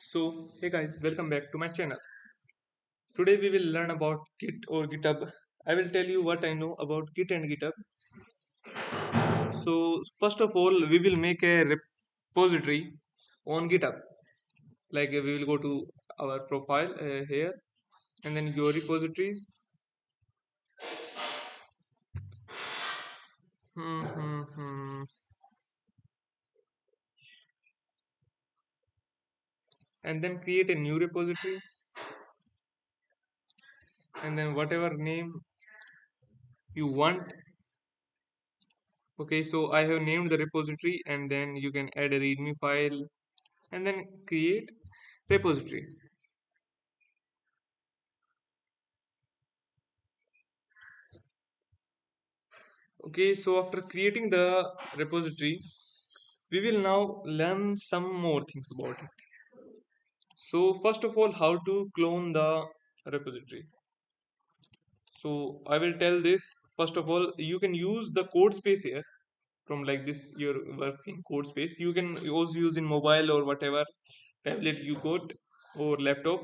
So, hey guys, welcome back to my channel. Today we will learn about Git or GitHub. I will tell you what I know about Git and GitHub. So, first of all, we will make a repository on GitHub. Like we will go to our profile here and then your repositories. Hmm, hmm, hmm. And then create a new repository and then whatever name you want. Okay, so I have named the repository and then you can add a readme file and then create repository. Okay, so after creating the repository, we will now learn some more things about it. So first of all, how to clone the repository. So I will tell this. First of all, you can use the code space here from like this your working code space. You can also use in mobile or whatever tablet you got or laptop.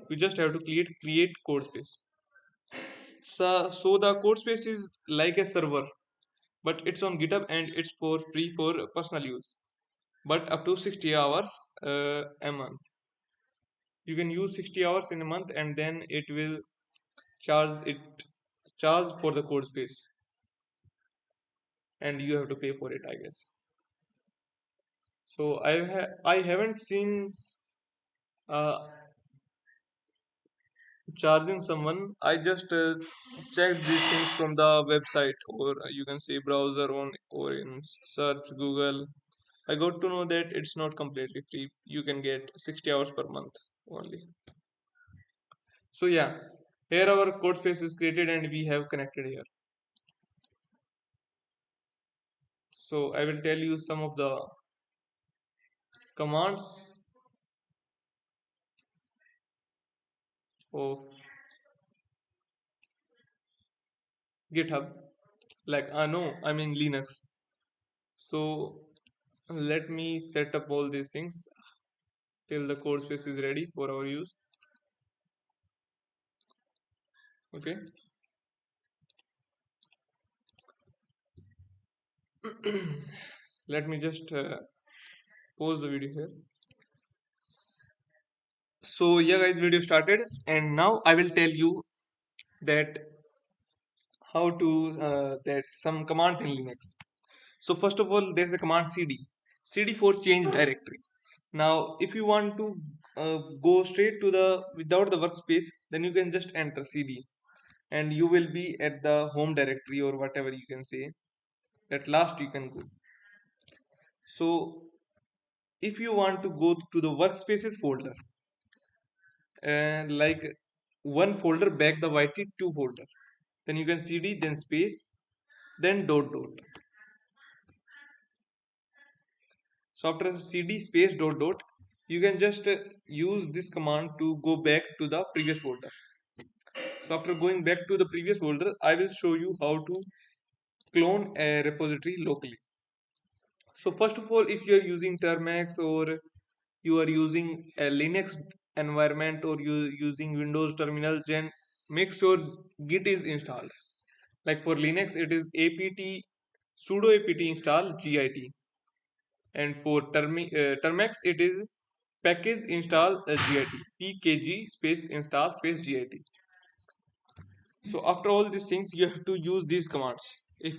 You just have to create code space. So the code space is like a server, but it's on GitHub and it's for free for personal use. But up to 60 hours a month. You can use 60 hours in a month and then it will charge for the code space and you have to pay for it, I guess. So I haven't seen uh, charging someone. I just checked these things from the website or you can say browser on or in search Google. I got to know that it's not completely free. You can get 60 hours per month only. So yeah, here our code space is created and we have connected here. So I will tell you some of the commands of GitHub. Like no, I mean Linux. So let me set up all these things till the code space is ready for our use. Okay. Let me just pause the video here. So yeah guys, video started and now I will tell you that how to that some commands in Linux. So first of all, there's a command cd for change directory. Now if you want to go straight to the without the workspace, then you can just enter cd and you will be at the home directory or whatever you can say. At last you can go. So if you want to go to the workspaces folder, like one folder back the YT2 folder, then you can cd then space then dot dot. So after cd space dot dot, you can just use this command to go back to the previous folder. So after going back to the previous folder, I will show you how to clone a repository locally. So first of all, if you are using Termax or you are using a Linux environment or you using Windows terminal, then make sure Git is installed. Like for Linux, it is apt sudo apt install git, and for Termax, it is package install git pkg space install space git. So after all these things, you have to use these commands. If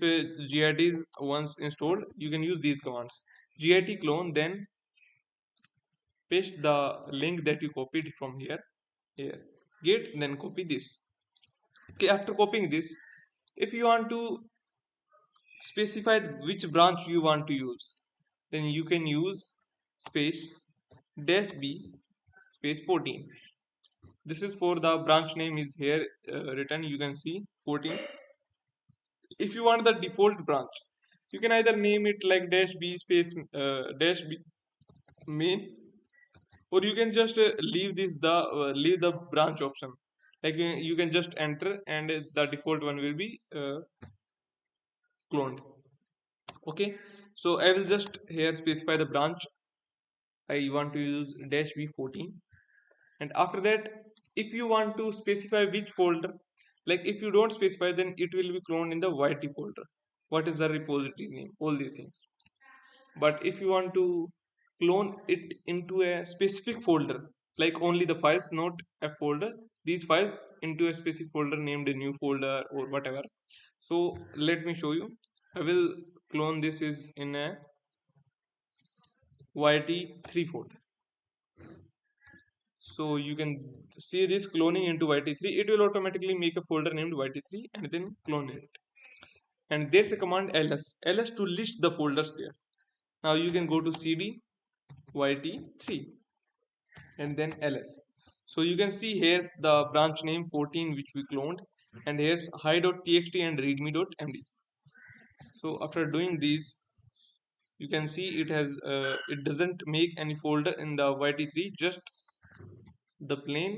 git is once installed, you can use these commands. Git clone, then paste the link that you copied from here git, then copy this. Okay, after copying this, if you want to specify which branch you want to use, then you can use space dash b space 14. This is for the branch name is here written, you can see 14. If you want the default branch, you can either name it like dash b space dash b main, or you can just leave the branch option. Like you can just enter and the default one will be cloned. Okay, so I will just here specify the branch I want to use -v14. And after that, if you want to specify which folder, like if you don't specify, then it will be cloned in the YT folder. What is the repository name? All these things. But if you want to clone it into a specific folder, like only the files, not a folder, these files into a specific folder named a new folder or whatever. So let me show you. I will clone this is in a YT3 folder. So you can see this cloning into YT3. It will automatically make a folder named YT3 and then clone it. And there's a command ls to list the folders there. Now you can go to cd YT3 and then ls. So you can see here's the branch name 14 which we cloned, and here's hi.txt and readme.md. So after doing these, you can see it doesn't make any folder in the YT3, just the plain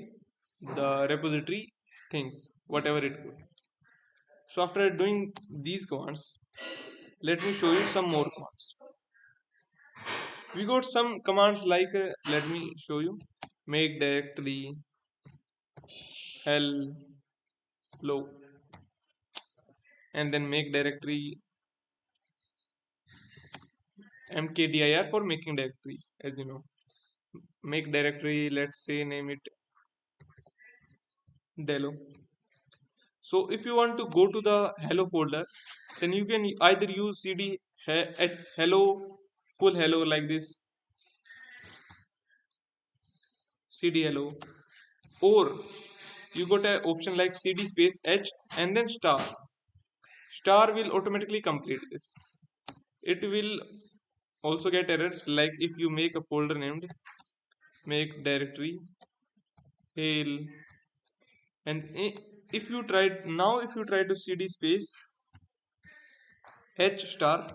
the repository things whatever it could. So after doing these commands, let me show you some more commands. We got some commands like let me show you: make directory hello, and then make directory mkdir for making directory, as you know. Make directory, let's say name it delo. So if you want to go to the hello folder, then you can either use cd hello full hello like this, cd hello, or you got an option like cd space h and then star. Star will automatically complete this. It will also get errors like if you make a folder named make directory hail, and if you try now, if you try to cd space h star,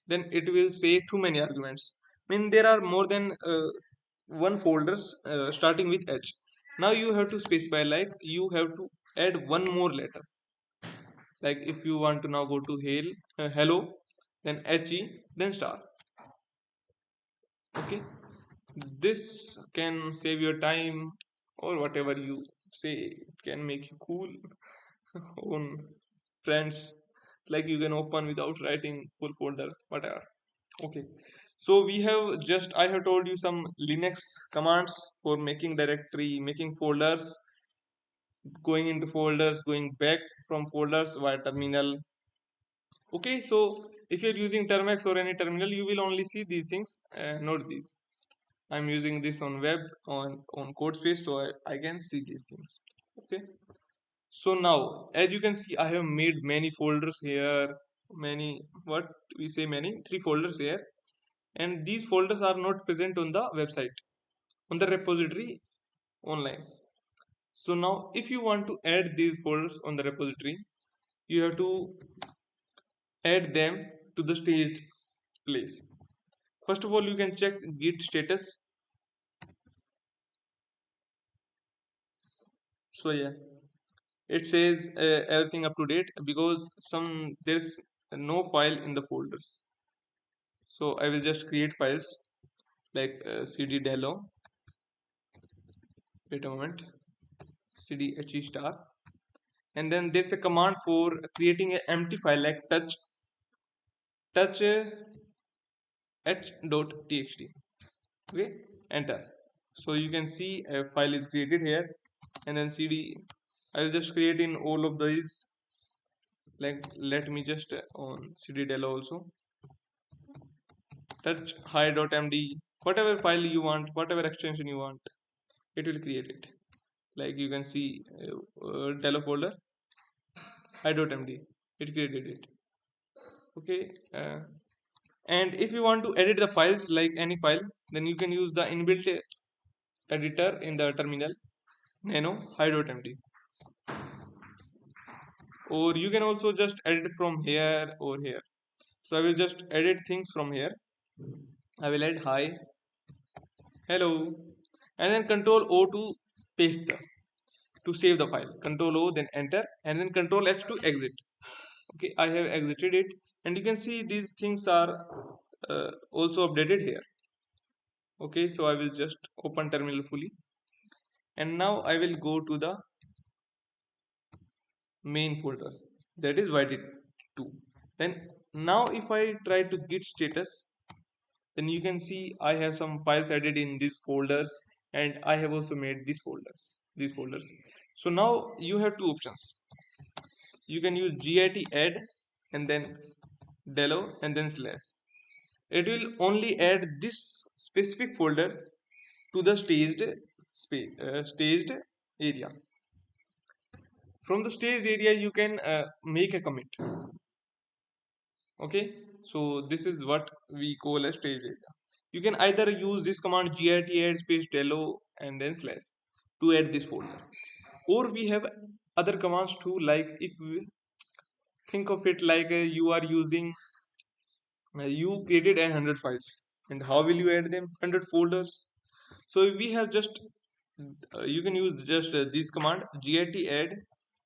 then it will say too many arguments. I mean there are more than one folders starting with h. Now you have to specify, like you have to add one more letter. Like if you want to now go to hail hello, then he, then star. Okay, this can save your time, or whatever you say, it can make you cool on friends, like you can open without writing full folder whatever. Okay, so we have just I have told you some Linux commands for making directory, making folders, going into folders, going back from folders via terminal. Okay, so if you're using termex or any terminal, you will only see these things, not these. I'm using this on web, on code space, so I can see these things. Okay, so now as you can see, I have made many folders here, many, what we say, many 3 folders here, and these folders are not present on the website, on the repository online. So now if you want to add these folders on the repository, you have to add them to the staged place. First of all, you can check git status. So yeah, it says everything up to date, because there's no file in the folders. So I will just create files like cd delo, wait a moment, cd he star, and then there's a command for creating an empty file like touch h.txt. Okay, enter. So you can see a file is created here, and then cd, I'll just create in all of these, like let me just on cd delo also touch hi.md, whatever file you want, whatever extension you want, it will create it. Like you can see delo folder hi.md, it created it. Okay, and if you want to edit the files like any file, then you can use the inbuilt editor in the terminal, nano hi.md, or you can also just edit from here or here. So I will just edit things from here. I will add hi hello, and then control o to paste the, to save the file, control o, then enter, and then control h to exit. Okay, I have exited it, and you can see these things are also updated here. Okay, so I will just open terminal fully, and now I will go to the main folder, that is YT2. Then now if I try to git status, then you can see I have some files added in these folders, and I have also made these folders. So now you have two options. You can use git add and then delo and then slash. It will only add this specific folder to the staged area. From the staged area you can make a commit. Okay, so this is what we call a staged area. You can either use this command git add space delo and then slash to add this folder, or we have other commands too, like if we think of it like you are using you created 100 files, and how will you add them? 100 folders. So we have just you can use just this command git add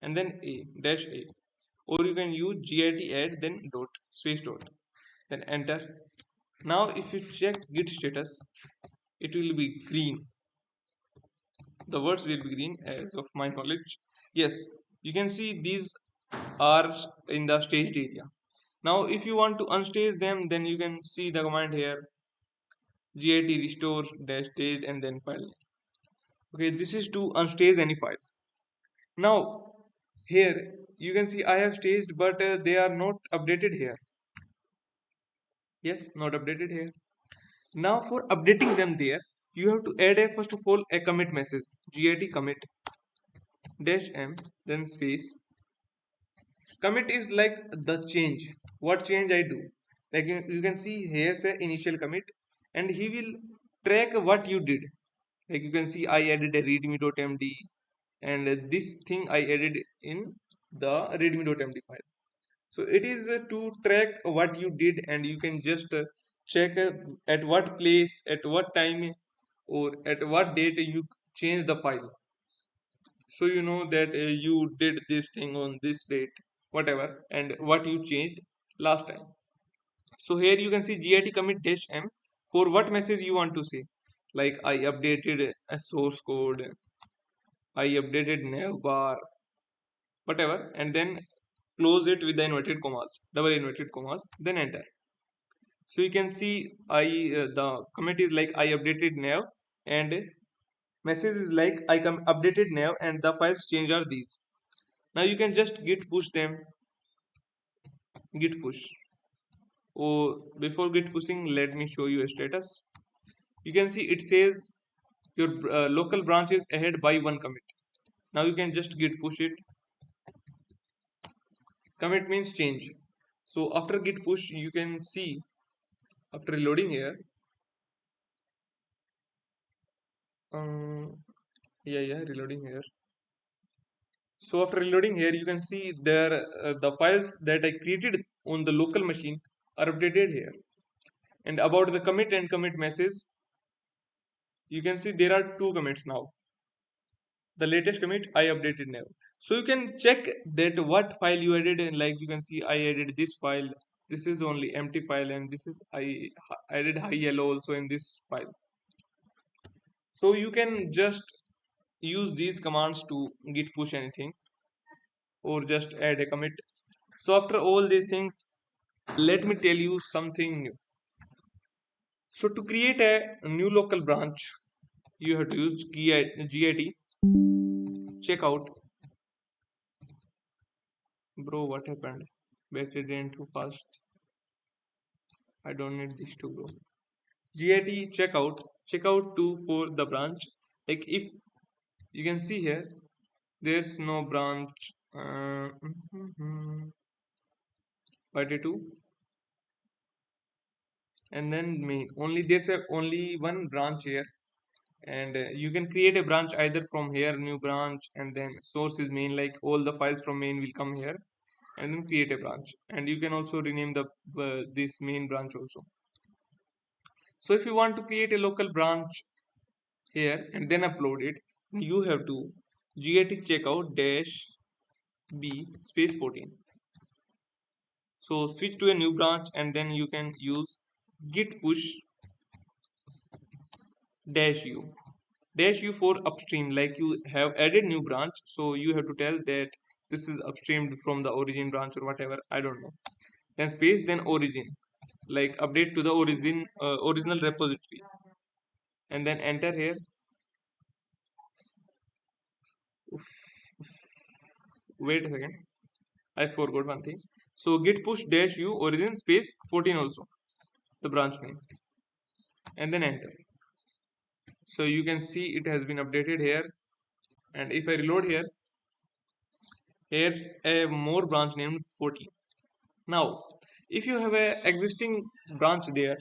and then a dash a, or you can use git add then dot space dot, then enter. Now if you check git status, it will be green. The words will be green as of my knowledge. Yes, you can see these are in the staged area. Now if you want to unstage them, then you can see the command here git restore dash stage and then file. Okay, this is to unstage any file. Now here you can see I have staged, but they are not updated here. Yes, not updated here. Now for updating them there, you have to add a first of all a commit message, git commit dash m then space. Commit is like the change, what change I do. Like you can see here say initial commit, and he will track what you did. Like you can see I added a readme.md, and this thing I added in the readme.md file. So it is to track what you did, and you can just check at what place, at what time, or at what date you change the file. So you know that you did this thing on this date, whatever, and what you changed last time. So here you can see git commit dash m for what message you want to say. Like I updated a source code, I updated navbar, whatever, and then close it with the inverted commas, double inverted commas, then enter. So you can see the commit is like I updated nav, and message is like I updated nav, and the files change are these. Now you can just git push them, git push. Or before git pushing, let me show you a status. You can see it says your local branch is ahead by one commit. Now you can just git push it. Commit means change. So after git push, you can see after reloading here. Um, yeah, reloading here. So after reloading here, you can see there the files that I created on the local machine are updated here. And about the commit and commit message, you can see there are two commits now. The latest commit I updated now. So you can check that what file you added, and like you can see I added this file. This is only empty file, and this is I added high yellow also in this file. So you can just use these commands to git push anything, or just add a commit. So after all these things, let me tell you something new. So to create a new local branch, you have to use git checkout. Bro, what happened? Battery drained too fast. I don't need this too, bro. Git checkout to for the branch. Like if you can see here, there's no branch. YT2, and then main. Only there's only one branch here, and you can create a branch either from here, new branch, and then source is main. Like all the files from main will come here, and then create a branch. And you can also rename the this main branch also. So if you want to create a local branch here and then upload it, you have to git checkout dash b space 14. So switch to a new branch, and then you can use git push dash u. Dash u for upstream, like you have added new branch, so you have to tell that this is upstreamed from the origin branch or whatever, I don't know. Then space, then origin, like update to the origin original repository, and then enter here. Wait a second, I forgot one thing. So git push dash u origin space 14 also, the branch name, and then enter. So you can see it has been updated here, and if I reload here, here's a more branch named 14. Now if you have a existing branch there,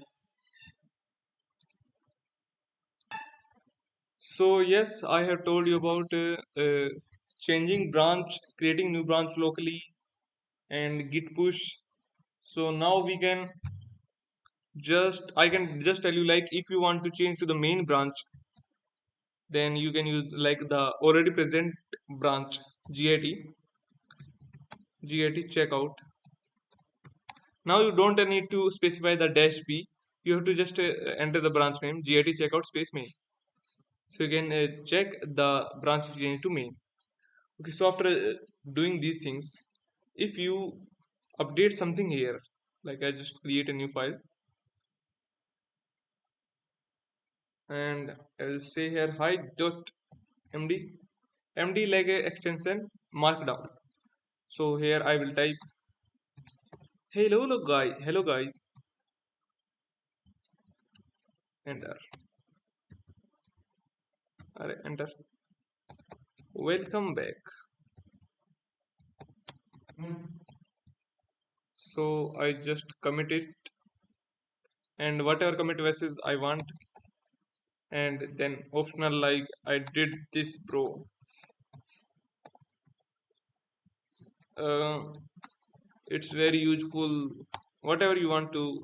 so yes, I have told you about changing branch, creating new branch locally, and git push. So now we can just, I can just tell you, like if you want to change to the main branch, then you can use like the already present branch git checkout. Now you don't need to specify the dash b, you have to just enter the branch name git checkout space main, so you can check the branch change to main. Okay, so after doing these things, if you update something here, like I just create a new file and I will say here hi.md, md like a extension markdown. So here I will type hello guys, enter, enter, welcome back. So I just commit it, and whatever commit message I want, and then optional, like I did this bro. uh, it's very useful, whatever you want to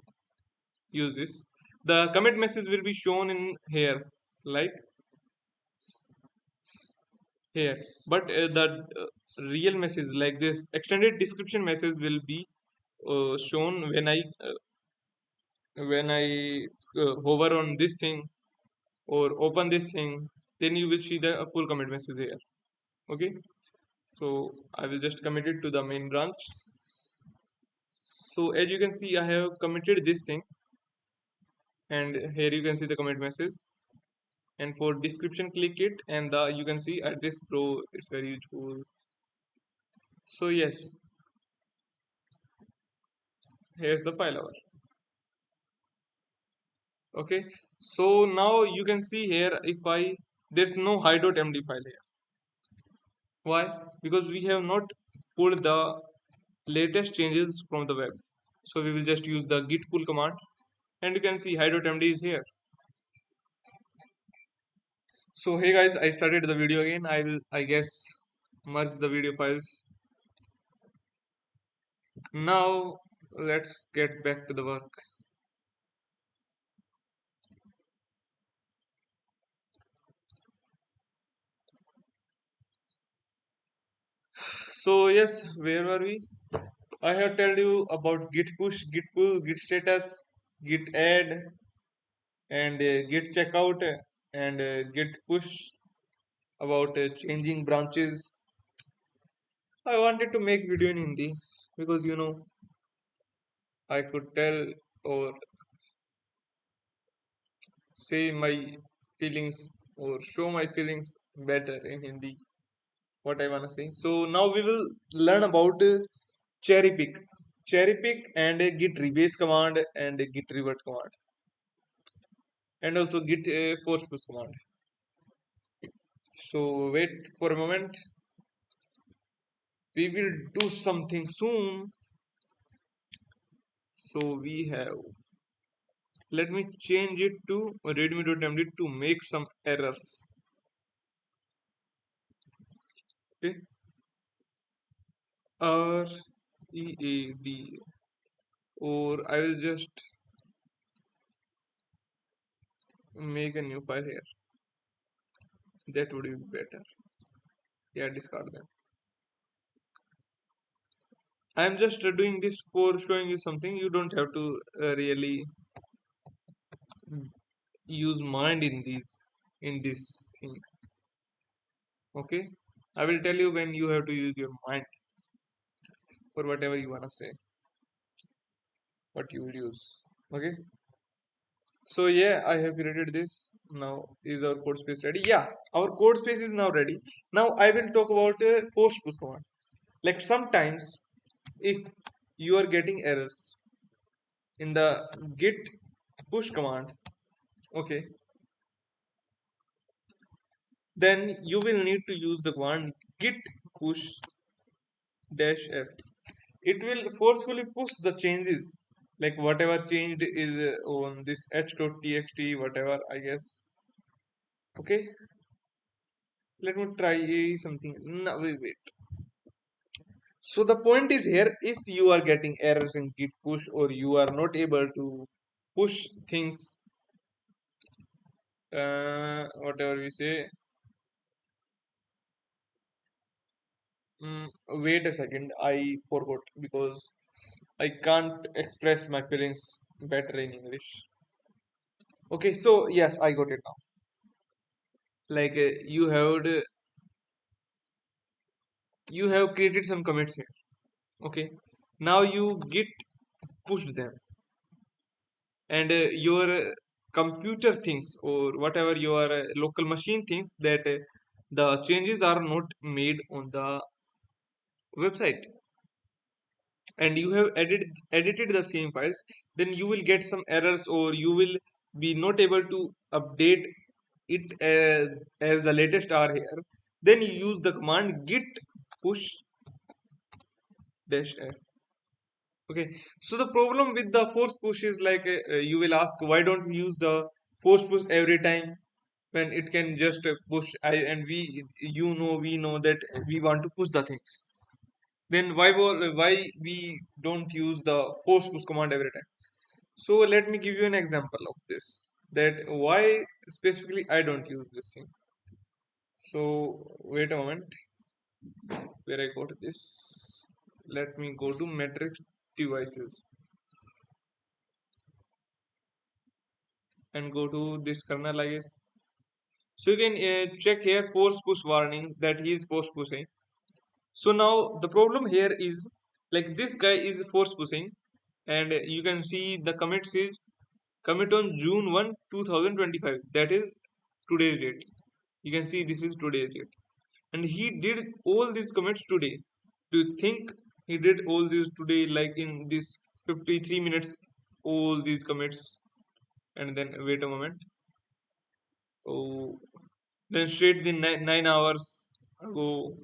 use this. The commit message will be shown in here, like here, but the real message, like this extended description message, will be shown when I hover on this thing or open this thing, then you will see the full commit message here. Okay, so I will just commit it to the main branch. So as you can see, I have committed this thing, and here you can see the commit message, and for description click it, and the you can see at this pro, it's very useful. So yes, here's the file hour. Okay, so now you can see here, if I, there's no hi.md file here. Why? Because we have not pulled the latest changes from the web, so we will just use the git pull command, and you can see hi.md is here. So hey guys, I started the video again. I will, I guess, merge the video files. Now let's get back to the work. So yes, where were we? I have told you about git push, git pull, git status, git add, and git checkout, and git push, about changing branches. I wanted to make video in Hindi because I could tell or say my feelings or show my feelings better in Hindi, what I wanna say. So now we will learn about cherry pick, and a git rebase command, and a git revert command, and also git force push command. So wait for a moment. We will do something soon. So we have. Let me change it to readme.md to make some errors. Okay. R E A D, or I will just make a new file here. That would be better. Yeah, discard them. I am just doing this for showing you something. You don't have to really use mind in this thing. Okay, I will tell you when you have to use your mind for whatever you wanna say, what you will use. Okay, so yeah, I have created this. Now is our code space ready? Yeah, our code space is now ready. Now I will talk about force push command. Like sometimes if you are getting errors in the git push command, okay, then you will need to use the command git push dash f. It will forcefully push the changes, like whatever changed is on this h.txt, whatever, I guess. Okay, let me try something. No, wait. So the point is here, if you are getting errors in git push, or you are not able to push things, whatever we say, wait a second, I forgot, because I can't express my feelings better in English. Okay, so yes, I got it now. Like you have created some commits here. Okay, now you git pushed them, and your computer thinks, or whatever your local machine thinks, that the changes are not made on the website, and you have edited the same files, then you will get some errors, or you will be not able to update it as the latest are here. Then you use the command git push dash f. Okay, so the problem with the force push is like, you will ask, why don't we use the force push every time when it can just push and we know that we want to push the things. Then why we don't use the force push command every time? So let me give you an example of this, that why specifically I don't use this thing. So wait a moment, where I got this. Let me go to matrix devices and go to this kernel, I guess. So you can check here force push warning that he is force pushing. So now the problem here is, like, this guy is force pushing, and you can see the commits is commit on June 1, 2025. That is today's date. You can see this is today's date, and he did all these commits today. Do you think he did all these today, like in this 53 minutes, all these commits? And then wait a moment. Oh, then straight the 9 hours ago.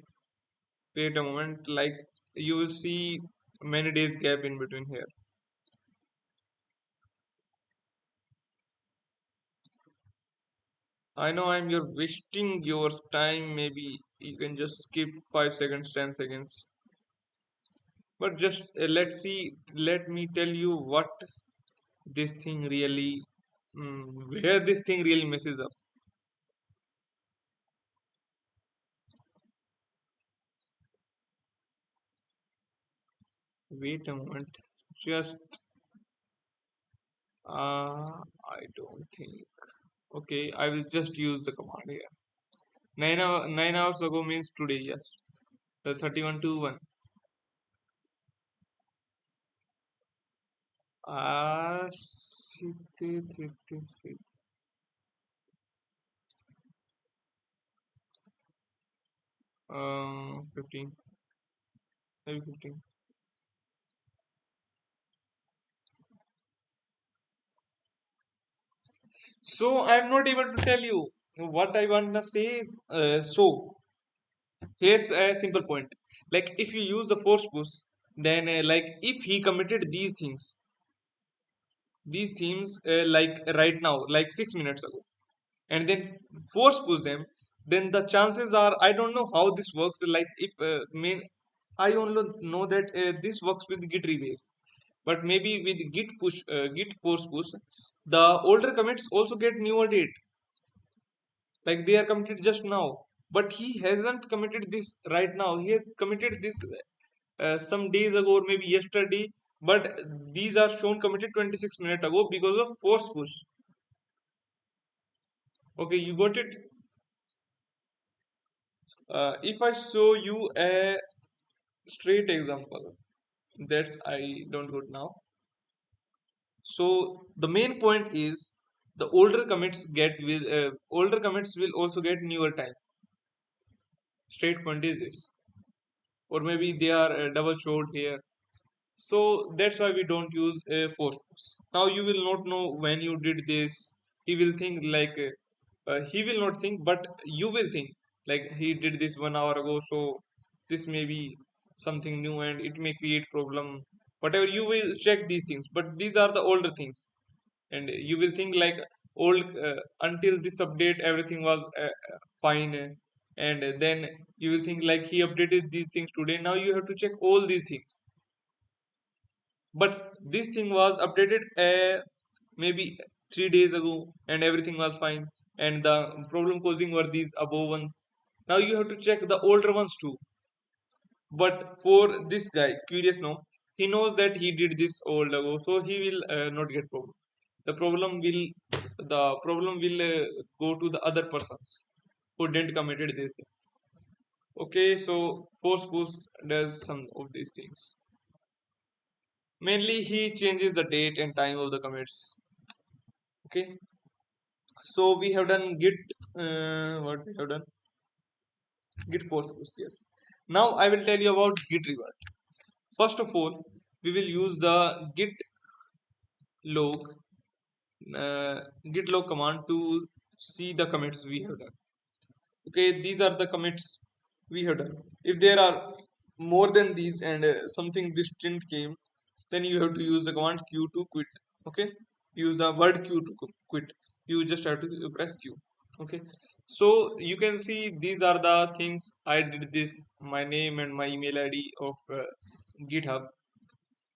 Wait a moment, like you will see many days gap in between here. I know you're wasting your time. Maybe you can just skip 5 seconds, 10 seconds. But just let's see. Let me tell you what this thing really, where this thing really messes up. Wait a moment. Just I don't think. Okay, I will just use the command here. 9 hours ago means today. Yes, the 31 to 1. Shit. 15, maybe 15. So I'm not able to tell you what I want to say is, so here's a simple point. Like if you use the force push, then like if he committed these themes like right now, like 6 minutes ago, and then force push them, then the chances are, I don't know how this works. Like if I only know that this works with git rebase, but maybe with git force push, the older commits also get newer date, like they are committed just now, but he hasn't committed this right now. He has committed this some days ago, or maybe yesterday, but these are shown committed 26 minutes ago because of force push. Okay, you got it. If I show you a straight example, that's I don't got now. So the main point is the older commits will also get newer time. Straight point is this, or maybe they are double short here. So that's why we don't use a force push. Now you will not know when you did this. He will think like he will not think, but you will think like he did this 1 hour ago. So this may be something new and it may create problem. Whatever you will check these things, but these are the older things, and you will think like old until this update everything was fine, and then you will think like he updated these things today. Now you have to check all these things, but this thing was updated maybe 3 days ago and everything was fine, and the problem causing were these above ones. Now you have to check the older ones too. But for this guy, curious no, he knows that he did this old ago, so he will not get problem. The problem will go to the other persons who didn't committed these things. Okay, so force push does some of these things. Mainly, he changes the date and time of the commits. Okay, so we have done git. What we have done? Git force push. Yes. Now I will tell you about git revert. First of all, we will use the log uh, git log command to see the commits we have done. Okay, these are the commits we have done. If there are more than these and something distinct came, then you have to use the command q to quit. Okay, use the word q to quit. You just have to press q. Okay, so you can see these are the things I did. This my name and my email id of github.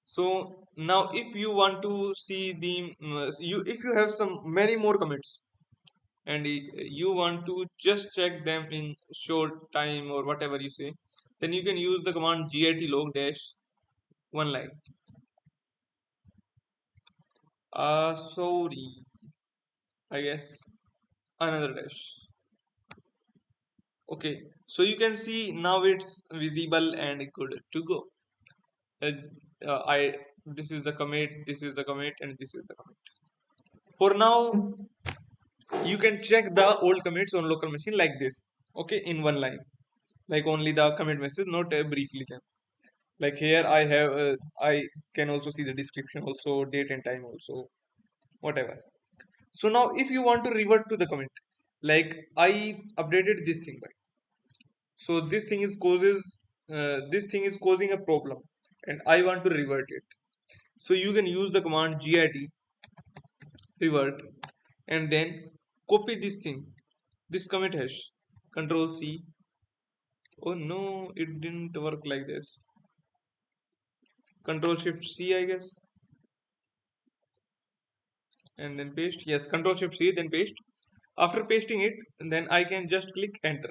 So now if you want to see the you if you have some many more commits and you want to just check them in short time or whatever you say, then you can use the command git log dash one line. Sorry, I guess another dash. Okay, so you can see now it's visible and good to go. uh, I This is the commit, this is the commit, and this is the commit. For now you can check the old commits on local machine like this. Okay, in one line, like only the commit message, not briefly them. Like here I have I can also see the description also, date and time also, whatever. So now if you want to revert to the commit, like I updated this thing, right? So this thing is causing a problem and I want to revert it. So you can use the command git revert and then copy this thing, this commit hash, control C. Oh no, it didn't work like this. Control Shift C, I guess, and then paste. Yes, Control Shift C, then paste. After pasting it, then I can just click enter.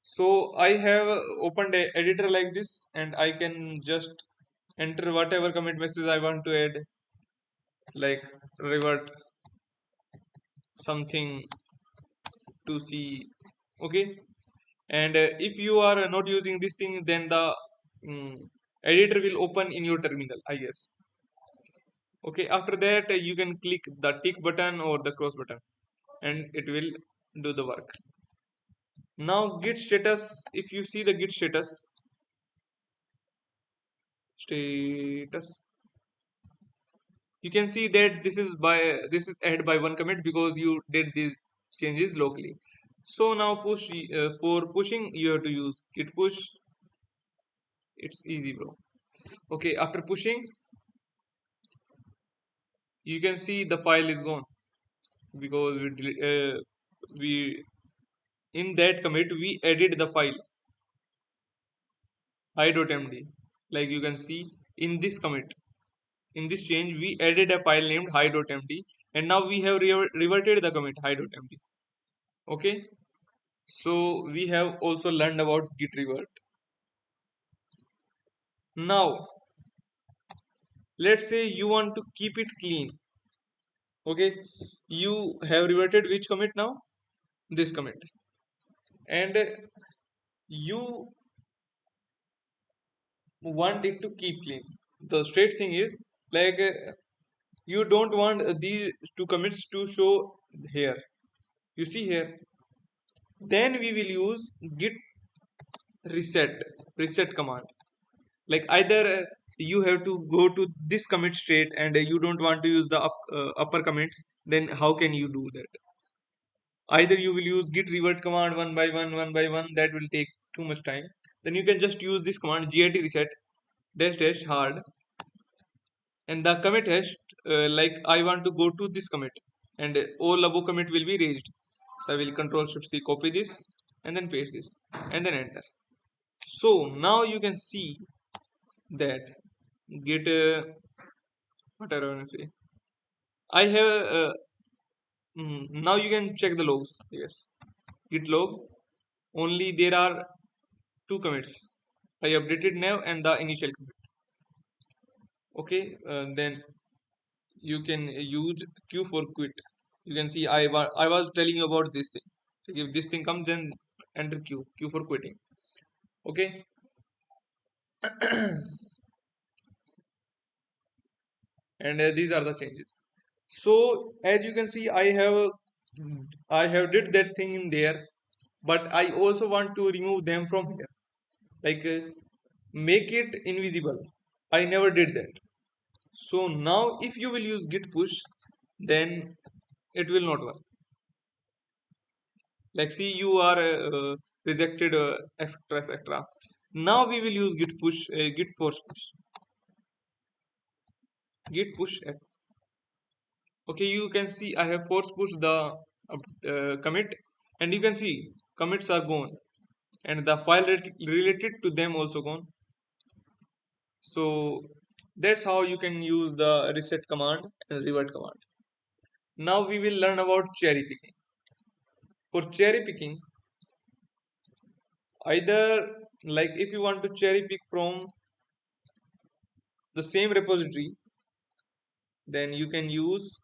So I have opened a editor like this, and I can just enter whatever commit message I want to add, like revert something to see. Okay, and if you are not using this thing, then the editor will open in your terminal, I guess. Okay, after that you can click the tick button or the cross button and it will do the work. Now git status, if you see the git status, you can see that this is added by one commit because you did these changes locally. So now for pushing you have to use git push. It's easy, bro. Okay, after pushing you can see the file is gone because we in that commit we added the file hi.md. Like you can see in this commit, in this change we added a file named hi.md, and now we have reverted the commit hi.md. Okay, so we have also learned about git revert. Now let's say you want to keep it clean. Okay, you have reverted which commit now? This commit. And you want it to keep clean. The straight thing is, like, you don't want these two commits to show here. You see here. Then we will use git reset command. Like, either you have to go to this commit straight, and you don't want to use the upper commits, then how can you do that? Either you will use git revert command one by one, that will take too much time. Then you can just use this command git reset dash dash hard, and the commit hash, like, I want to go to this commit, and all above commit will be raised. So I will control shift C, copy this, and then paste this, and then enter. So now you can see that git whatever I want to say, I have now you can check the logs. Yes, git log, only there are two commits. I updated now and the initial commit. Okay, then you can use q for quit. You can see I was telling you about this thing. So if this thing comes, then enter q for quitting. Okay. And these are the changes. So as you can see, I have did that thing in there, but I also want to remove them from here, like, make it invisible. I never did that. So now if you will use git push, then it will not work. Like, see, you are rejected, etc etc. Now we will use git push, git force push, git push F. Okay, you can see I have force push the commit, and you can see commits are gone, and the file related to them also gone. So that's how you can use the reset command and revert command. Now we will learn about cherry picking. For cherry picking, either, like, if you want to cherry pick from the same repository, then you can use,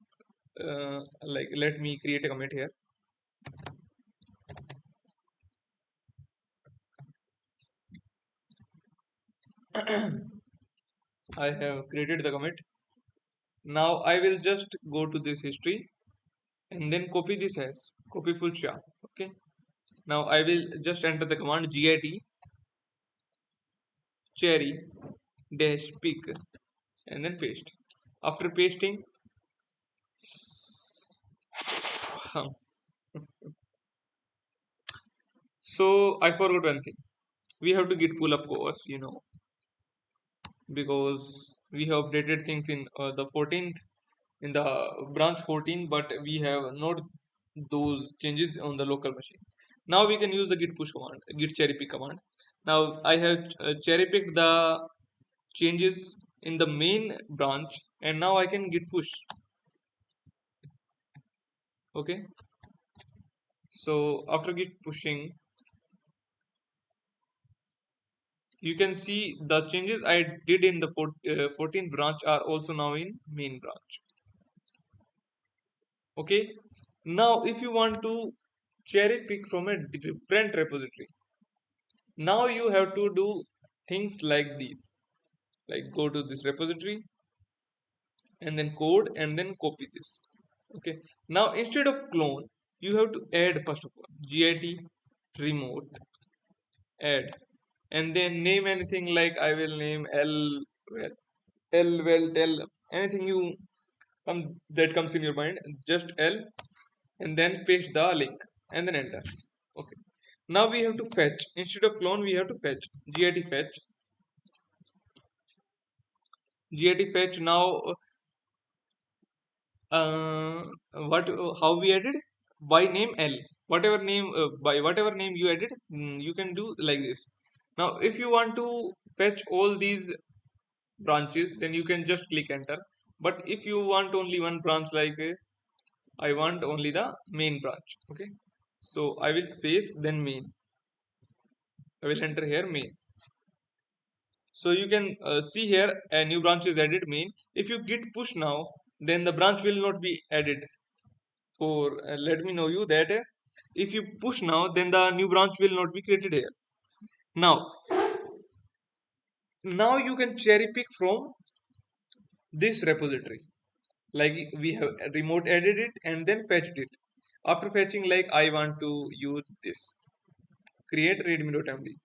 like, let me create a commit here. I have created the commit. Now I will just go to this history and then copy this as copy full sha. Okay. Now I will just enter the command git cherry dash pick and then paste. After pasting, so I forgot one thing. We have to git pull up course, because we have updated things in the 14th, in the branch 14, but we have not those changes on the local machine. Now we can use the git push command, git cherry pick command. Now I have cherry picked the changes in the main branch, and now I can git push. Okay, so after git pushing, you can see the changes I did in the 14th branch are also now in main branch. Okay, now if you want to cherry pick from a different repository, now you have to do things like these, like go to this repository and then code and then copy this. Okay, now instead of clone, you have to add, first of all, git remote add, and then name anything, like I will name well, well tell anything you that comes in your mind, just L, and then paste the link and then enter. Okay, now we have to fetch, instead of clone we have to fetch git fetch. Git fetch now, what how we added, by name L, whatever name, by whatever name you added, you can do like this. Now if you want to fetch all these branches, then you can just click enter. But if you want only one branch, like, I want only the main branch. Okay, so I will space then main, I will enter here main. So you can see here a new branch is added, main. If you git push now, then the branch will not be added. For let me know you that if you push now, then the new branch will not be created here. Now you can cherry pick from this repository. Like we have remote added it and then fetched it. After fetching, like I want to use this, create readme.md.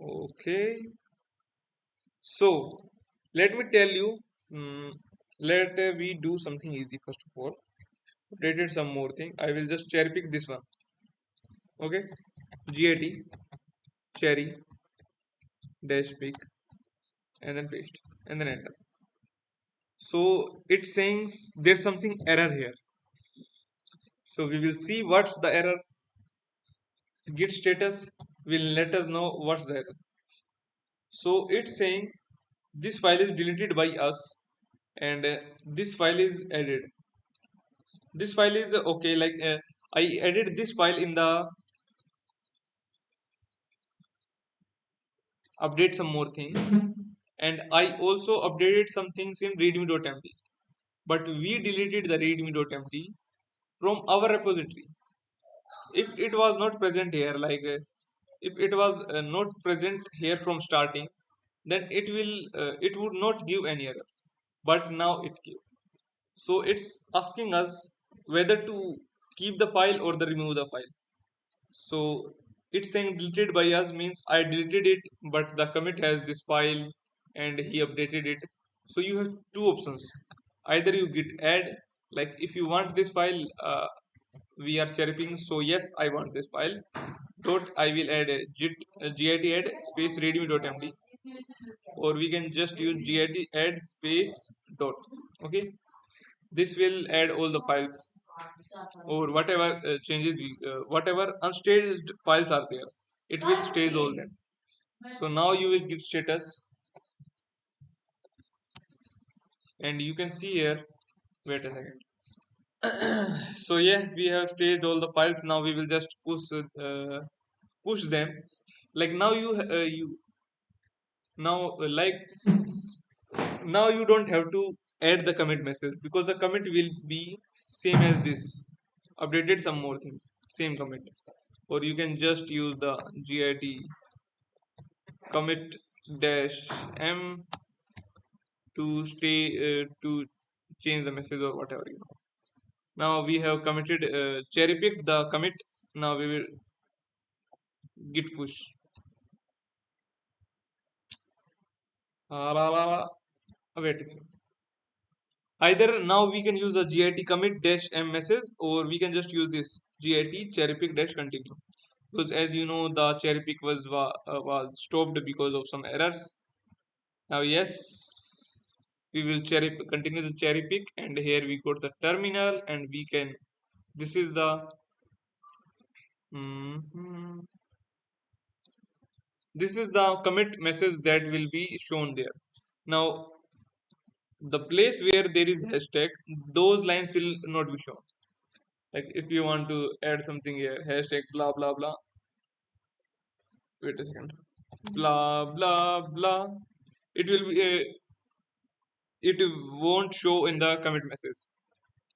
Okay, so let me tell you, let we do something easy first of all. Updated some more thing. I will just cherry pick this one. Okay, git cherry dash pick and then paste and then enter. So it's saying there's something error here. So we will see what's the error. Git status will let us know what's the error. So it's saying this file is deleted by us and this file is added. This file is okay, like I added this file in the update some more thing, and I also updated some things in readme.md, but we deleted the readme.md from our repository. If it was not present here, like if it was not present here from starting, then it would not give any error, but now it gives. So it's asking us whether to keep the file or the remove the file. So it's saying deleted by us means I deleted it, but the commit has this file and he updated it. So you have two options. Either you git add, like if you want this file, we are cherrypicking. So yes, I want this file. Dot I will add a git add space readme.md, or we can just use git add space dot. Okay, this will add all the files or whatever changes whatever unstaged files are there, it will stage all them. So now you will git status and you can see here, wait a second. So yeah, we have staged all the files. Now we will just push them. Like now you now like now you don't have to add the commit message because the commit will be same as this. Updated some more things, same commit. Or you can just use the git commit dash m to change the message or whatever, you know. Now we have committed cherry pick the commit. Now we will git push. Wait a second. Either now we can use the git commit dash m message, or we can just use this git cherry pick dash continue, because as you know the cherry pick was stopped because of some errors. Now yes, we will continue the cherry pick, and here we go to the terminal and we can, this is the mhm, this is the commit message that will be shown there. Now the place where there is hashtag, those lines will not be shown. Like if you want to add something here, hashtag blah blah blah, wait a second, blah blah blah, it will be it won't show in the commit message.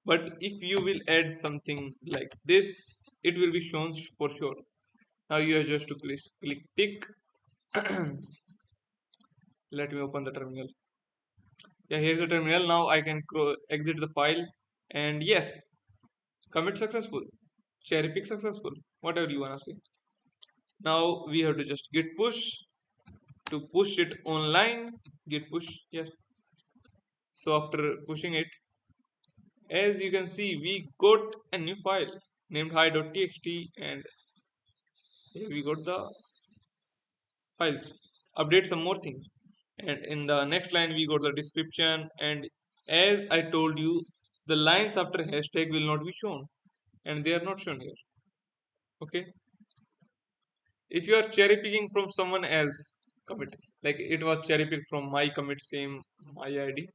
But if you will add something like this, it will be shown for sure. Now you have just to click tick. Let me open the terminal. Yeah, here's the terminal. Now I can exit the file, and yes, commit successful, cherry pick successful, whatever you wanna say. Now we have to just git push to push it online. Git push, yes. So after pushing it, as you can see, we got a new file named hi.txt, and here we got the files. Update some more things, and in the next line we got the description. And as I told you, the lines after hashtag will not be shown, and they are not shown here. Okay, if you are cherry picking from someone else commit, like it was cherry picked from my commit, same my id,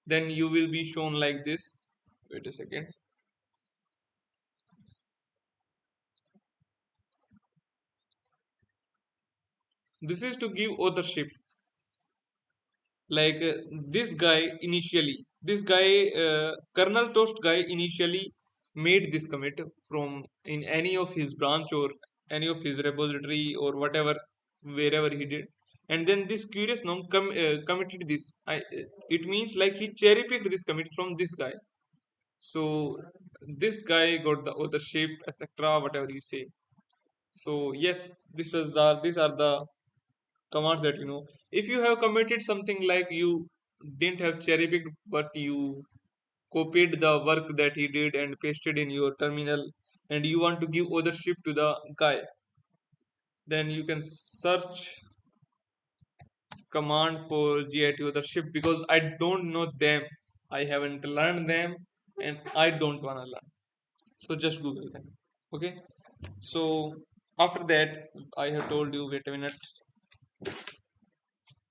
then you will be shown like this. Wait a second. This is to give authorship. like this guy initially, this guy kernel toast guy initially made this commit from in any of his branch or any of his repository or whatever, wherever he did, and then this curious nom committed this. It means like he cherry picked this commit from this guy. So this guy got the authorship, etc., whatever you say. So yes, these are the commands that you know. If you have committed something like you didn't have cherry picked, but you copied the work that he did and pasted in your terminal, and you want to give ownership to the guy, then you can search command for git ownership, because I don't know them, I haven't learned them, and I don't want to learn. So just google them. Okay, so after that, I have told you, wait a minute,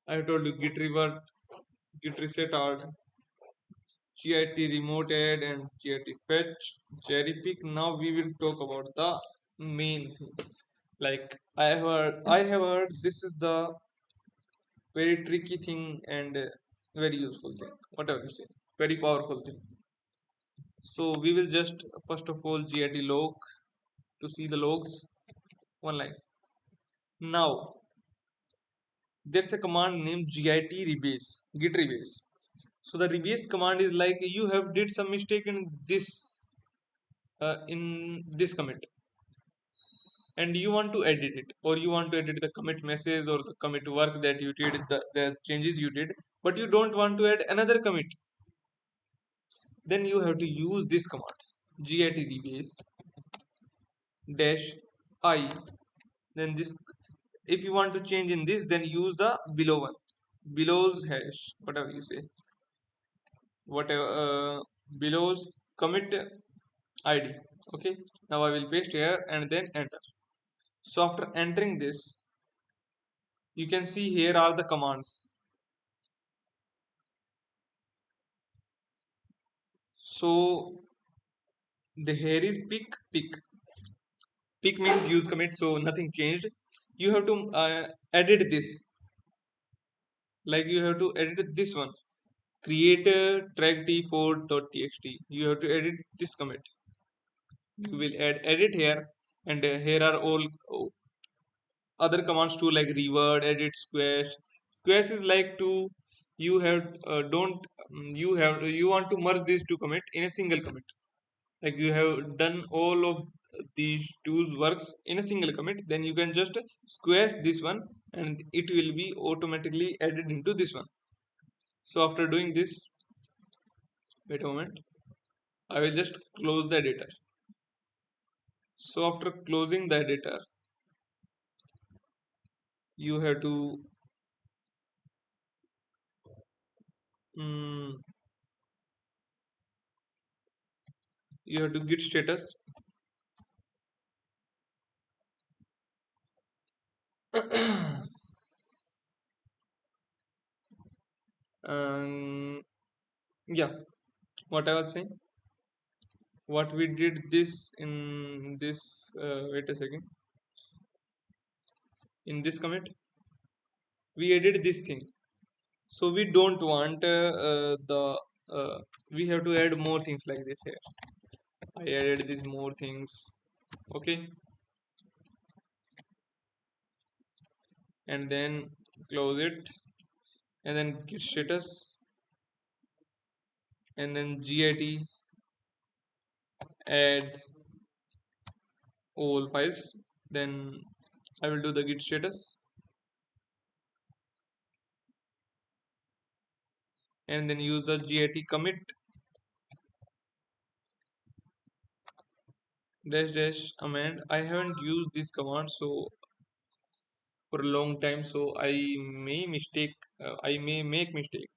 I have told you git revert, git reset all, git remote add, and git fetch, cherry pick. Now we will talk about the main thing. Like I have heard this is the very tricky thing and very useful thing, whatever you say, very powerful thing. So we will just first of all git log to see the logs. One line. Now there's a command named git rebase, git rebase. So the rebase command is like you have did some mistake in this commit, and you want to edit it, or you want to edit the commit message or the commit work that you did, the changes you did, but you don't want to add another commit. Then you have to use this command, git rebase dash I. Then this, if you want to change in this, then use the below one, below's hash, whatever you say, whatever below's commit id. Okay, now I will paste here and then enter. So after entering this, you can see here are the commands. So the here is pick means use commit, so nothing changed. You have to edit this, like you have to edit this one, create a track t4.txt. You have to edit this commit. You will add edit here, and here are all other commands too, like reword, edit, squash. Squash is like to, you have don't you want to merge these two commit in a single commit, like you have done all of these two works in a single commit, then you can just squash this one, and it will be automatically added into this one. So after doing this, wait a moment, I will just close the editor. So after closing the editor, you have to mm, you have to git status. um, yeah, what I was saying, what we did this in this wait a second, in this commit we added this thing. So we don't want the we have to add more things like this here. I added these more things. Okay, and then close it, and then git status, and then git add all files. Then I will do the git status, and then use the git commit dash dash amend. I haven't used this command so for a long time, so I may make mistake.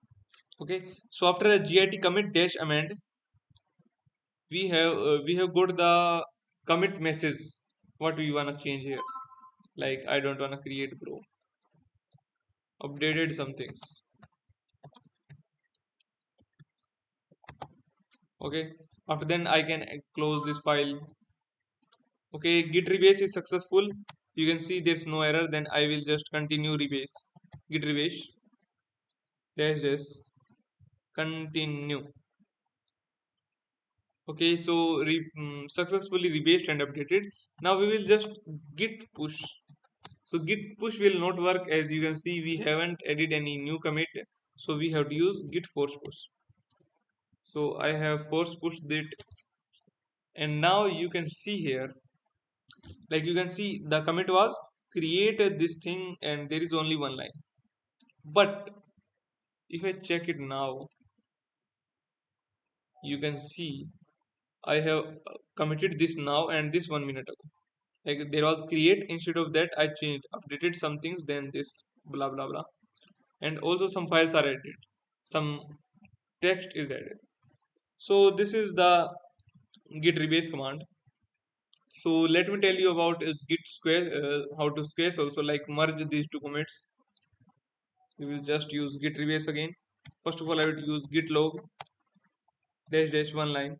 Okay, so after a git commit dash amend, we have got the commit message what we wanna change here. Like I don't wanna create bro, updated some things. Okay, after then I can close this file. Okay, git rebase is successful. You can see there's no error. Then I will just continue rebase, git rebase, dash dash continue. Okay, so successfully rebased and updated. Now we will just git push. So git push will not work, as you can see we haven't added any new commit, so we have to use git force push. So I have force pushed it, and now you can see here, like you can see the commit was created this thing and there is only one line. But if I check it now, you can see I have committed this now and this 1 minute ago. Like there was create, instead of that I changed, updated some things, then this blah blah blah, and also some files are added, some text is added. So this is the git rebase command. So let me tell you about git square, how to squares also, like merge these two commits. We will just use git rebase again. First of all I would use git log dash dash one line,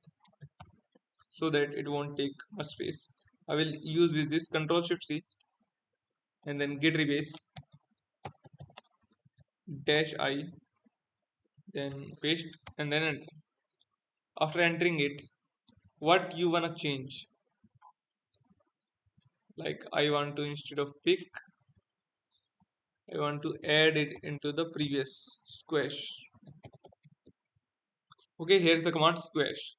so that it won't take much space. I will use with this control shift C and then git rebase dash I, then paste and then enter. After entering it, what you wanna change, like I want to, instead of pick, I want to add it into the previous squash. Okay, here's the command squash.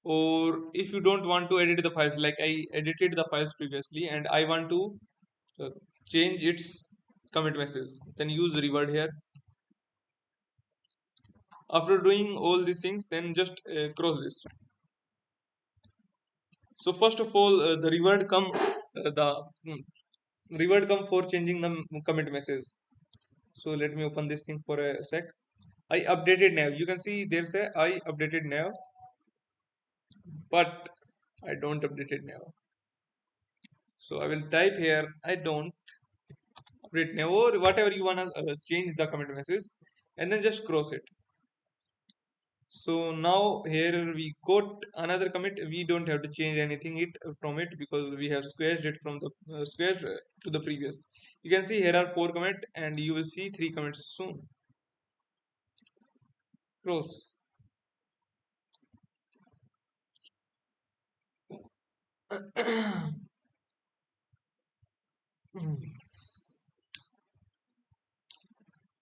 Or if you don't want to edit the files, like I edited the files previously and I want to uh, change its commit message, then use reword here. After doing all these things, then just cross this. So first of all, the reward come, the reward come for changing the commit message. So let me open this thing for a sec. I updated now, you can see there's a I updated now, but I don't update it now. So I will type here I don't update now, or whatever you wanna change the commit message, and then just cross it. So now here we got another commit. We don't have to change anything it from it, because we have squashed it from the squared to the previous. You can see here are 4 commit, and you will see 3 commits soon. Cross.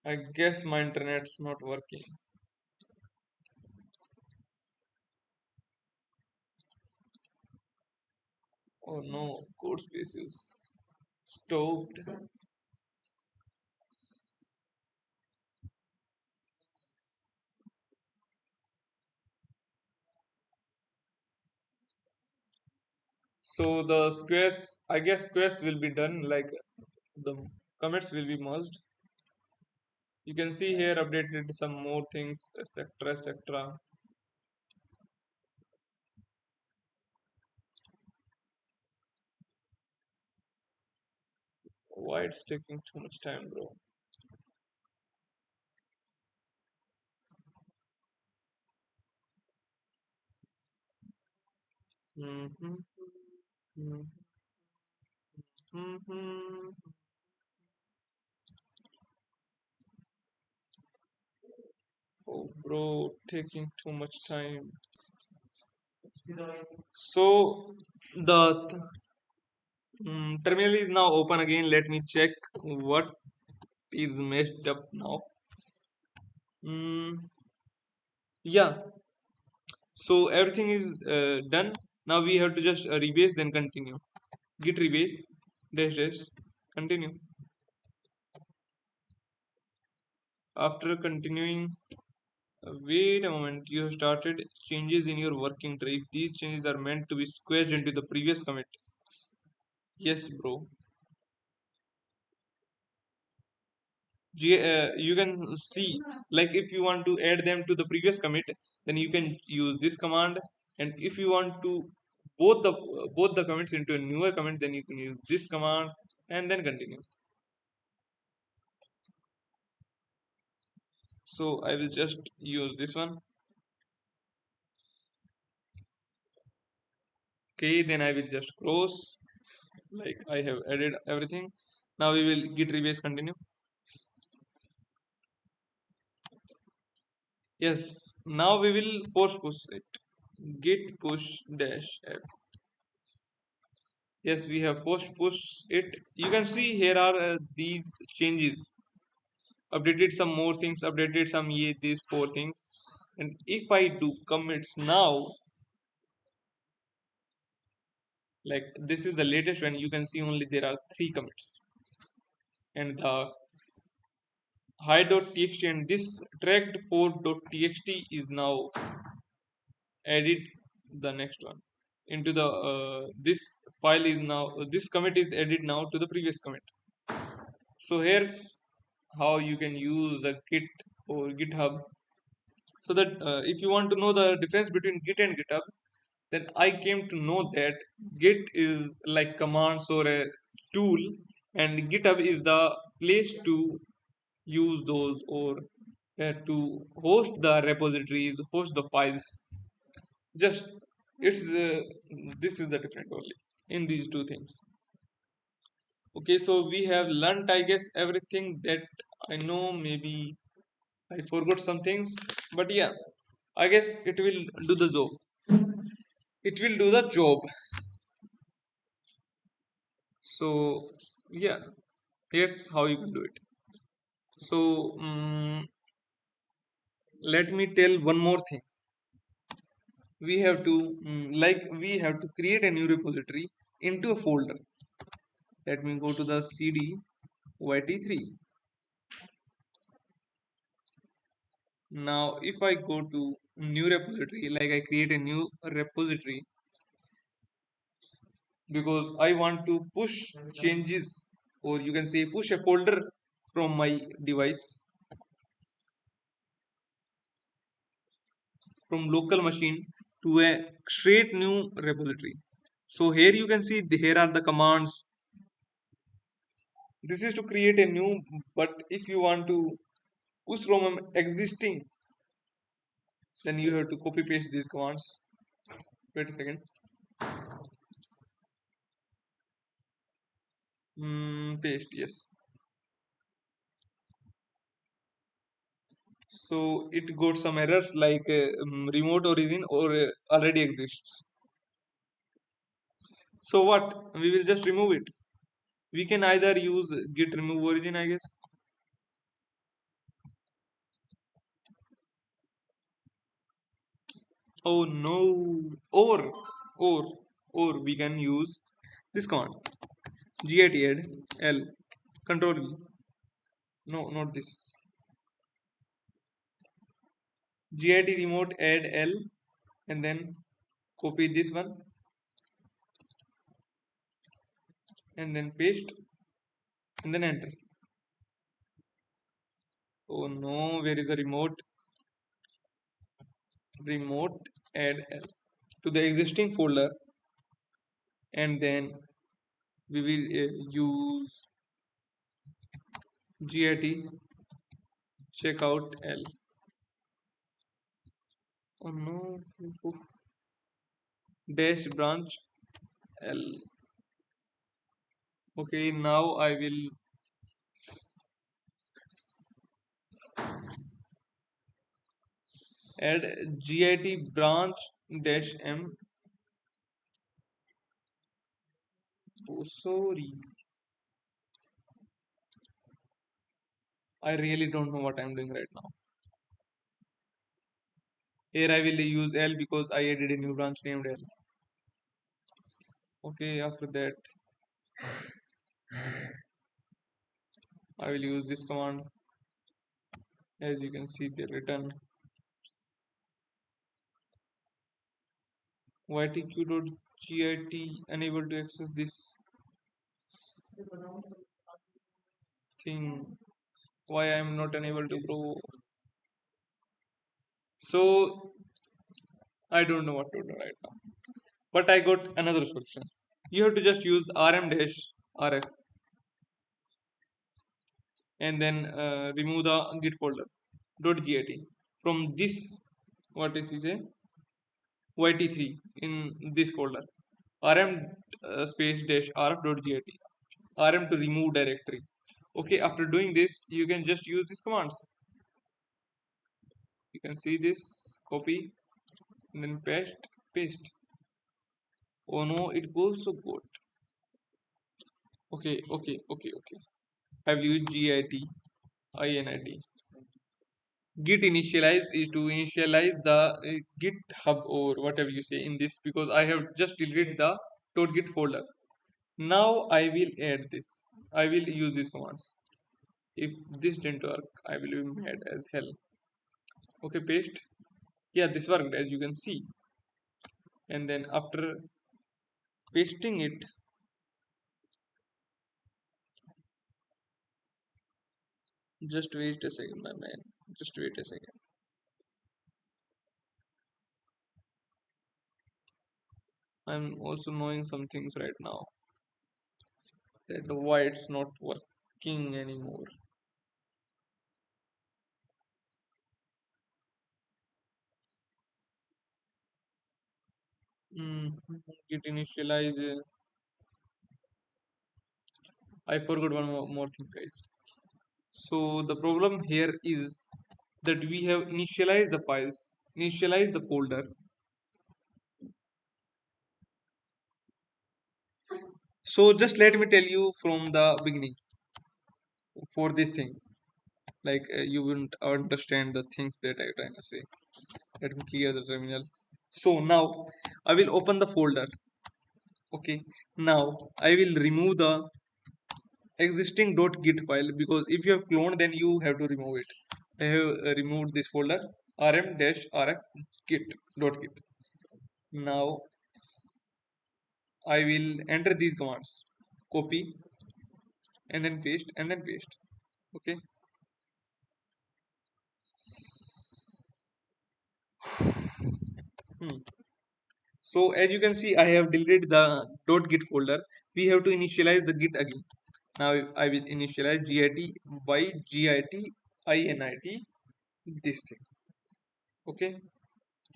I guess my internet's not working. Oh no, code spaces stopped. So the squares, I guess squares will be done, like the commits will be merged. You can see here updated some more things, etc, etc. Why it's taking too much time, bro? Mm-hmm. Mm-hmm. Oh, bro, taking too much time. So the terminal is now open again. Let me check what is messed up now. Yeah, so everything is done. Now we have to just rebase, then continue. Git rebase dash dash continue. After continuing, wait a moment, you have started changes in your working tree. If these changes are meant to be squashed into the previous commit. Yes, bro. You can see, like if you want to add them to the previous commit, then you can use this command, and if you want to both the commits into a newer commit, then you can use this command and then continue. So I will just use this one. Okay, then I will just close, like I have added everything. Now we will git rebase continue. Yes, now we will force push it. Git push dash f. Yes, we have forced push it. You can see here are these changes. Updated some more things, updated some these four things. And if I do commits now, like this is the latest one, you can see only there are three commits. And the hi.txt and this tracked 4.txt is now added the next one into the this file is now this commit is added now to the previous commit. So here's how you can use the Git or GitHub. So that if you want to know the difference between Git and GitHub, then I came to know that Git is like commands or a tool, and GitHub is the place to use those or to host the repositories, host the files. Just it's this is the difference only in these two things. Okay, so we have learned, I guess, everything that I know. Maybe I forgot some things, but yeah, I guess it will do the job. It will do the job. So yeah, here's how you can do it. So let me tell one more thing. We have to we have to create a new repository into a folder. Let me go to the cd yt3. Now if I go to new repository, like I create a new repository because I want to push changes, or you can say push a folder from my device, from local machine to a straight new repository. So here you can see here are the commands. This is to create a new, but if you want to push from an existing, then you have to copy paste these commands. Wait a second. Paste, yes. So it got some errors like remote origin or already exists. So what? We will just remove it. We can either use git remove origin, I guess. Oh no. Or, or we can use this command. Git add L. Control V. No, not this. Git remote add L and then copy this one and then paste and then enter. Oh no, where is the remote? Remote add L to the existing folder, and then we will use git checkout L. Oh no, dash branch L. Okay, now I will add git branch dash M. Oh, sorry, I really don't know what I'm doing right now. Here I will use L because I added a new branch named L. Okay, after that I will use this command. As you can see, the return ytq.git unable to access this thing. Why I am not unable to grow? So I don't know what to do right now. But I got another solution. You have to just use rm-rf and then remove the git folder .git from this, what is it say, yt3 in this folder, rm space dash rf.git, rm to remove directory. Okay, after doing this you can just use these commands. You can see this, copy and then paste. Oh no, it goes so good. Okay. I've used GitInit. Git initialize is to initialize the GitHub or whatever you say in this, because I have just deleted the .git folder. Now I will add this. I will use these commands. If this didn't work, I will be mad as hell. Okay, paste. Yeah, this worked as you can see. And then after pasting it, just wait a second, my man. Just wait a second. I'm also knowing some things right now that why it's not working anymore. Mm, Git initialize. I forgot one more thing, guys. So the problem here is that we have initialized the files, initialized the folder. So just let me tell you from the beginning for this thing. Like you wouldn't understand the things that I'm trying to say. Let me clear the terminal. So now I will open the folder. Okay. Now I will remove the existing .git file, because if you have cloned then you have to remove it. I have removed this folder rm-rf git. Now I will enter these commands, copy and then paste. Okay. Hmm. So as you can see, I have deleted the .git folder. We have to initialize the git again. Now I will initialize git by git init this thing. Okay.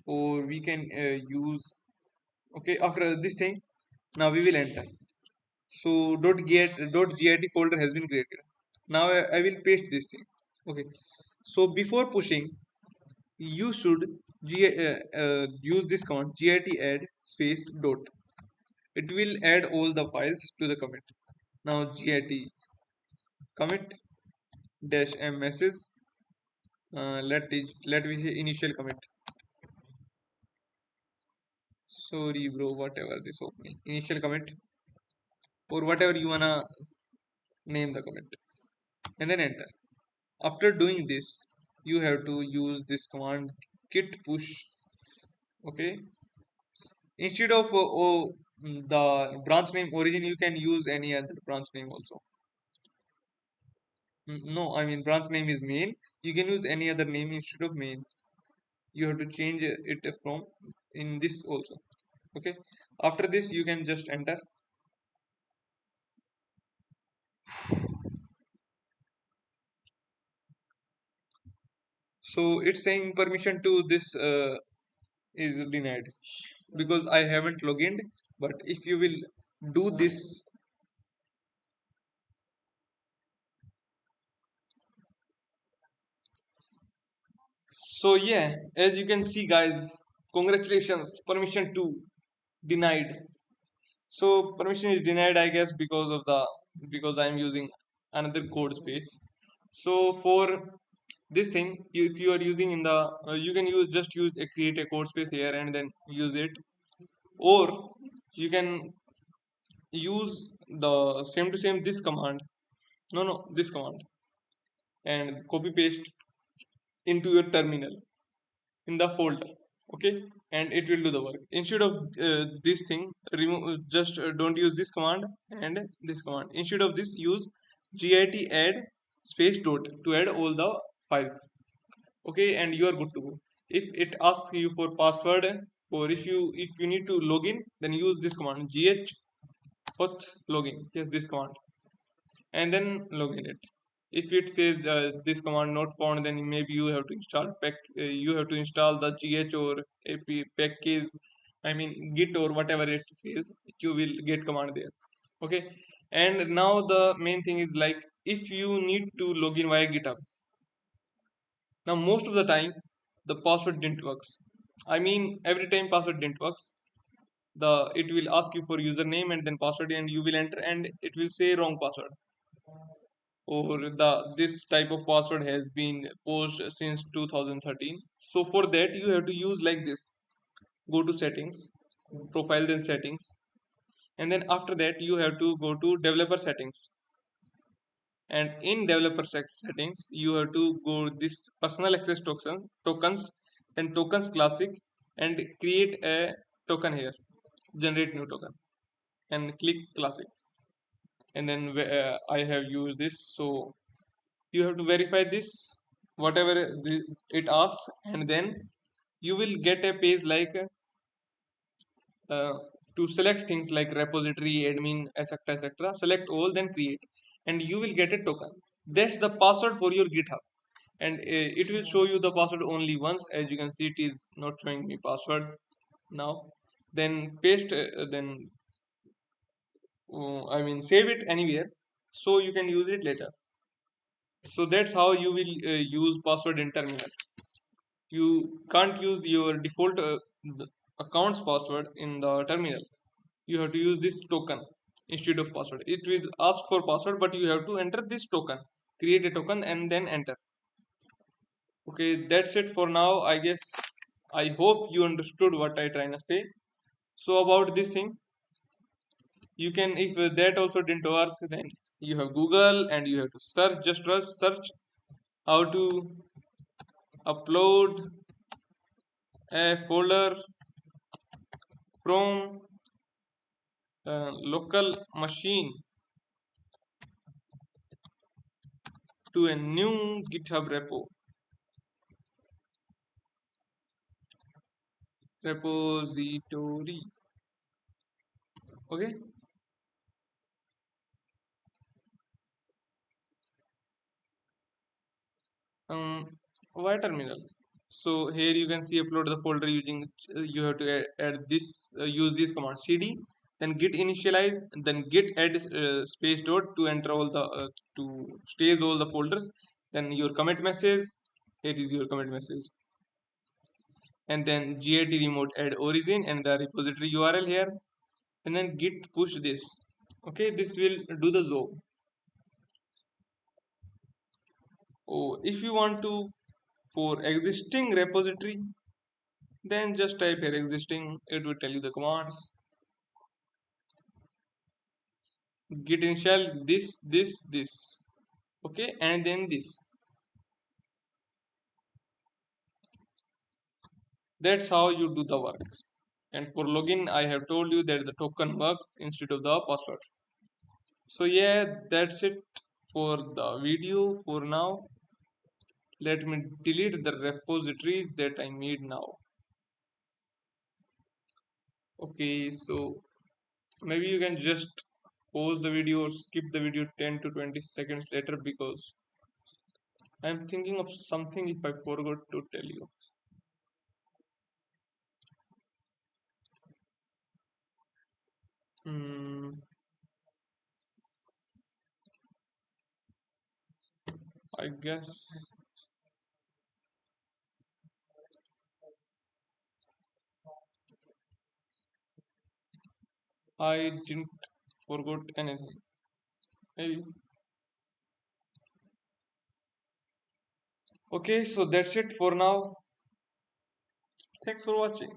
Or we can use, okay, after this thing. Now we will enter. So .git folder has been created. Now I will paste this thing. Okay. So before pushing, you should use this command git add space dot. It will add all the files to the commit. Now git commit dash m message. Let me say initial commit. Sorry, bro. Whatever this opening initial commit or whatever you wanna name the commit, and then enter. After doing this, you have to use this command git push. Okay. Instead of the branch name origin, you can use any other branch name also. No, I mean branch name is main. You can use any other name instead of main. You have to change it from in this also. Okay. After this, you can just enter. So it's saying permission to this is denied because I haven't logged in. But if you will do this, so yeah, as you can see, guys, congratulations, permission to denied. So permission is denied, I guess, because I'm using another code space. So for this thing, if you are using in the, you can use create a code space here and then use it, or you can use the same to same this command. No, this command, and copy paste into your terminal in the folder. Okay, and it will do the work. Instead of this thing, remove, just don't use this command and this command. Instead of this, use git add space dot to add all the files. Okay, and you are good to go. If it asks you for password, or if you need to log in, then use this command gh auth login. Yes, this command, and then log in it. If it says this command not found, then maybe you have to install you have to install the gh or ap package, I mean git or whatever it says. You will get command there. Okay, and now the main thing is, like, if you need to log in via github. Now most of the time the password didn't works. I mean every time password didn't works, the it will ask you for username and then password and you will enter and it will say wrong password, or the this type of password has been posted since 2013. So for that you have to use like this: go to settings, profile, then settings, and then after that you have to go to developer settings, and in developer settings you have to go this personal access tokens, then tokens classic, and create a token here, generate new token, and click classic, and then I have used this. So you have to verify this whatever it asks, and then you will get a page like uh, to select things like repository, admin, etc. Select all, then create, and you will get a token. That's the password for your GitHub, and it will show you the password only once. As you can see, it is not showing me password now. Then paste, then I mean save it anywhere so you can use it later. So that's how you will use password in terminal. You can't use your default account's password in the terminal. You have to use this token instead of password. It will ask for password, but you have to enter this token, create a token, and then enter. Okay, that's it for now. I guess I hope you understood what I trying to say. So about this thing, you can, if that also didn't work, then you have Google and you have to search. Just search how to upload a folder from local machine to a new GitHub repository. Okay, why terminal? So here you can see upload the folder using you have to add this use this command cd, then git initialize, then git add space dot to enter all the to stage all the folders, then your commit message, here is your commit message, and then git remote add origin and the repository url here, and then git push this. Okay, this will do the job. Oh, if you want to for existing repository, then just type here existing, it will tell you the commands. Git initial this, okay, and then this. That's how you do the work. And for login, I have told you that the token works instead of the password. So yeah, that's it for the video for now. Let me delete the repositories that I made now. Okay, so maybe you can just pause the video or skip the video 10 to 20 seconds later, because I'm thinking of something if I forgot to tell you. Hmm, I guess I didn't forgot anything. Maybe. Okay, so that's it for now. Thanks for watching.